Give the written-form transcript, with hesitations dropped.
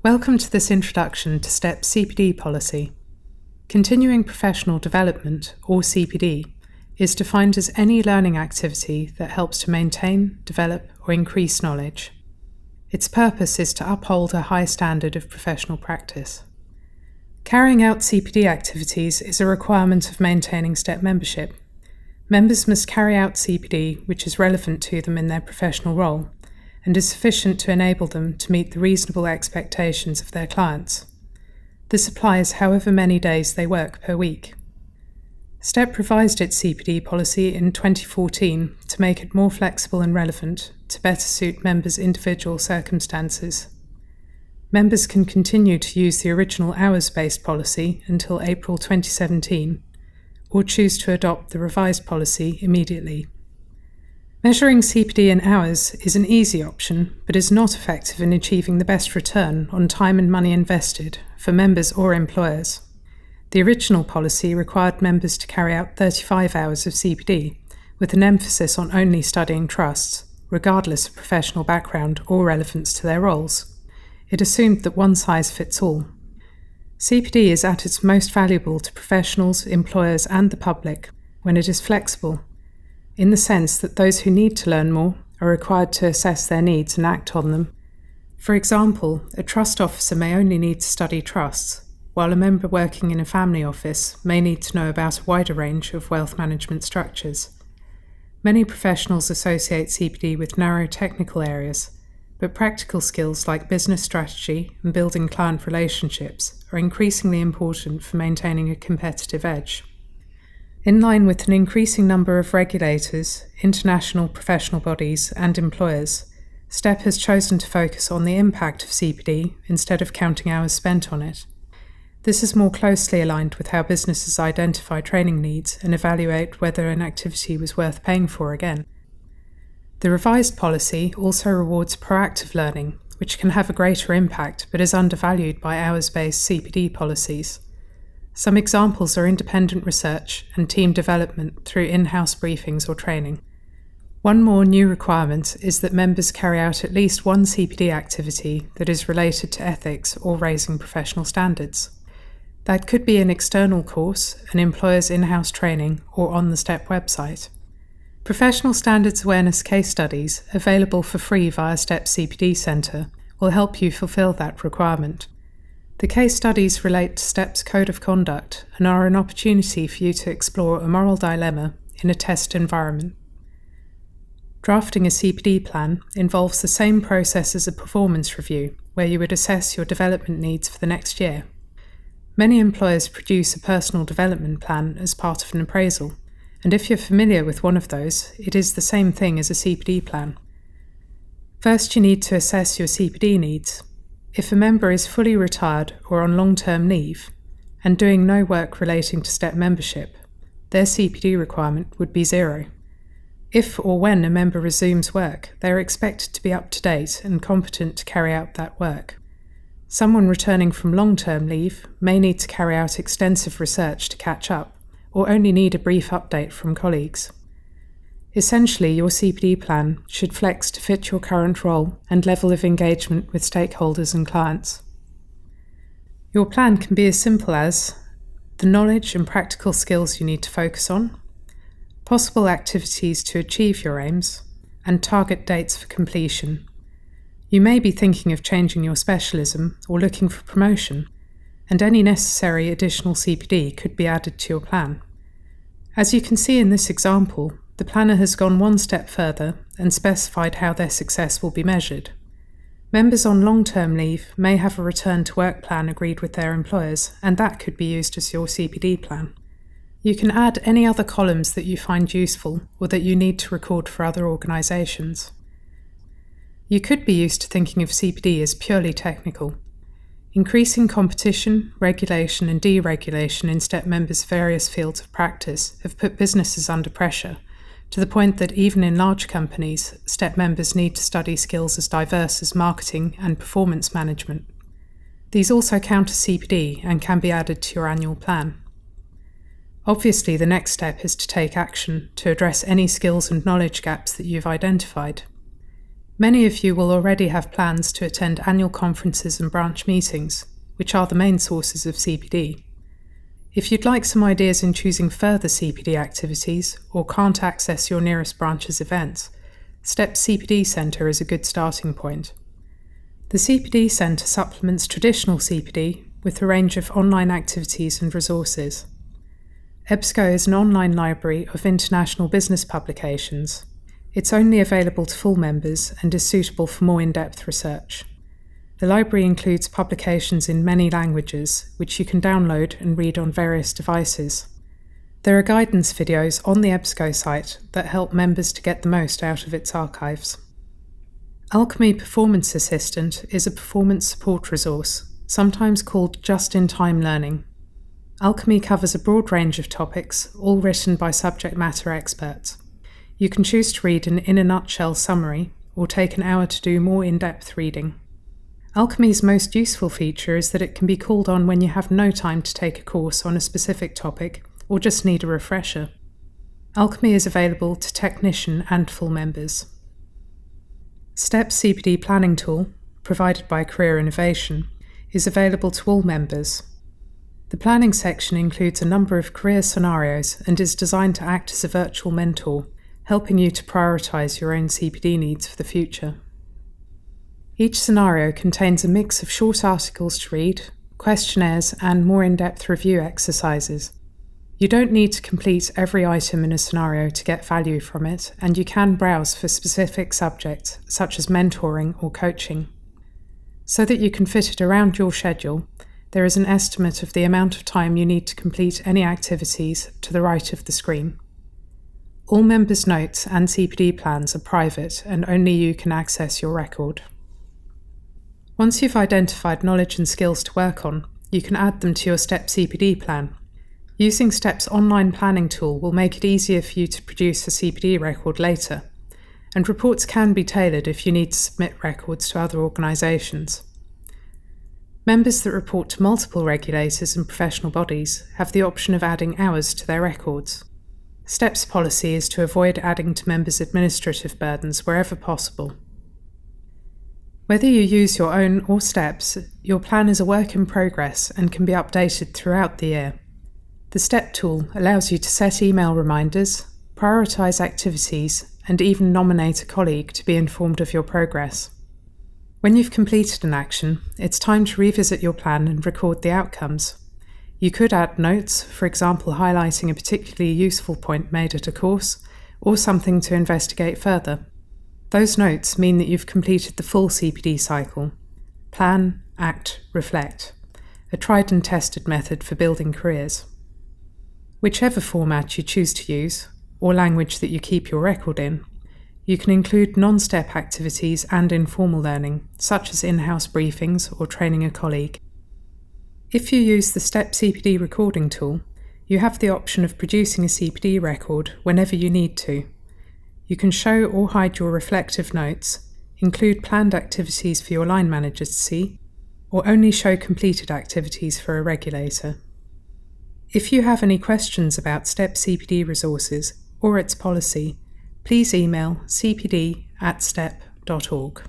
Welcome to this introduction to STEP CPD policy. Continuing Professional Development, or CPD, is defined as any learning activity that helps to maintain, develop, or increase knowledge. Its purpose is to uphold a high standard of professional practice. Carrying out CPD activities is a requirement of maintaining STEP membership. Members must carry out CPD which is relevant to them in their professional role, and is sufficient to enable them to meet the reasonable expectations of their clients. This applies however many days they work per week. STEP revised its CPD policy in 2014 to make it more flexible and relevant to better suit members' individual circumstances. Members can continue to use the original hours-based policy until April 2017, or choose to adopt the revised policy immediately. Measuring CPD in hours is an easy option, but is not effective in achieving the best return on time and money invested for members or employers. The original policy required members to carry out 35 hours of CPD, with an emphasis on only studying trusts, regardless of professional background or relevance to their roles. It assumed that one size fits all. CPD is at its most valuable to professionals, employers, and the public when it is flexible, in the sense that those who need to learn more are required to assess their needs and act on them. For example, a trust officer may only need to study trusts, while a member working in a family office may need to know about a wider range of wealth management structures. Many professionals associate CPD with narrow technical areas, but practical skills like business strategy and building client relationships are increasingly important for maintaining a competitive edge. In line with an increasing number of regulators, international professional bodies, and employers, STEP has chosen to focus on the impact of CPD instead of counting hours spent on it. This is more closely aligned with how businesses identify training needs and evaluate whether an activity was worth paying for again. The revised policy also rewards proactive learning, which can have a greater impact but is undervalued by hours-based CPD policies. Some examples are independent research and team development through in-house briefings or training. One more new requirement is that members carry out at least one CPD activity that is related to ethics or raising professional standards. That could be an external course, an employer's in-house training, or on the STEP website. Professional standards awareness case studies, available for free via STEP CPD Centre, will help you fulfil that requirement. The case studies relate to STEP's code of conduct and are an opportunity for you to explore a moral dilemma in a test environment. Drafting a CPD plan involves the same process as a performance review, where you would assess your development needs for the next year. Many employers produce a personal development plan as part of an appraisal, and if you're familiar with one of those, it is the same thing as a CPD plan. First, you need to assess your CPD needs. If a member is fully retired or on long-term leave, and doing no work relating to STEP membership, their CPD requirement would be 0. If or when a member resumes work, they are expected to be up to date and competent to carry out that work. Someone returning from long-term leave may need to carry out extensive research to catch up, or only need a brief update from colleagues. Essentially, your CPD plan should flex to fit your current role and level of engagement with stakeholders and clients. Your plan can be as simple as the knowledge and practical skills you need to focus on, possible activities to achieve your aims, and target dates for completion. You may be thinking of changing your specialism or looking for promotion, and any necessary additional CPD could be added to your plan. As you can see in this example, the planner has gone one step further and specified how their success will be measured. Members on long-term leave may have a return-to-work plan agreed with their employers, and that could be used as your CPD plan. You can add any other columns that you find useful or that you need to record for other organisations. You could be used to thinking of CPD as purely technical. Increasing competition, regulation and deregulation in STEP members' various fields of practice have put businesses under pressure, to the point that even in large companies, STEP members need to study skills as diverse as marketing and performance management. These also count as CPD and can be added to your annual plan. Obviously, the next step is to take action to address any skills and knowledge gaps that you've identified. Many of you will already have plans to attend annual conferences and branch meetings, which are the main sources of CPD. If you'd like some ideas in choosing further CPD activities or can't access your nearest branch's events, STEP CPD Centre is a good starting point. The CPD Centre supplements traditional CPD with a range of online activities and resources. EBSCO is an online library of international business publications. It's only available to full members and is suitable for more in-depth research. The library includes publications in many languages, which you can download and read on various devices. There are guidance videos on the EBSCO site that help members to get the most out of its archives. Alchemy Performance Assistant is a performance support resource, sometimes called just-in-time learning. Alchemy covers a broad range of topics, all written by subject matter experts. You can choose to read an in-a-nutshell summary, or take an hour to do more in-depth reading. Alchemy's most useful feature is that it can be called on when you have no time to take a course on a specific topic, or just need a refresher. Alchemy is available to technician and full members. STEP CPD Planning tool, provided by Career Innovation, is available to all members. The planning section includes a number of career scenarios and is designed to act as a virtual mentor, helping you to prioritise your own CPD needs for the future. Each scenario contains a mix of short articles to read, questionnaires, and more in-depth review exercises. You don't need to complete every item in a scenario to get value from it, and you can browse for specific subjects, such as mentoring or coaching. So that you can fit it around your schedule, there is an estimate of the amount of time you need to complete any activities to the right of the screen. All members' notes and CPD plans are private, and only you can access your record. Once you've identified knowledge and skills to work on, you can add them to your STEP CPD plan. Using STEP's online planning tool will make it easier for you to produce a CPD record later, and reports can be tailored if you need to submit records to other organisations. Members that report to multiple regulators and professional bodies have the option of adding hours to their records. STEP's policy is to avoid adding to members' administrative burdens wherever possible. Whether you use your own or STEP's, your plan is a work in progress and can be updated throughout the year. The STEP tool allows you to set email reminders, prioritise activities, and even nominate a colleague to be informed of your progress. When you've completed an action, it's time to revisit your plan and record the outcomes. You could add notes, for example highlighting a particularly useful point made at a course, or something to investigate further. Those notes mean that you've completed the full CPD cycle. Plan, act, reflect. A tried and tested method for building careers. Whichever format you choose to use, or language that you keep your record in, you can include non-STEP activities and informal learning, such as in-house briefings or training a colleague. If you use the STEP CPD recording tool, you have the option of producing a CPD record whenever you need to. You can show or hide your reflective notes, include planned activities for your line managers to see, or only show completed activities for a regulator. If you have any questions about STEP CPD resources or its policy, please email cpd@step.org.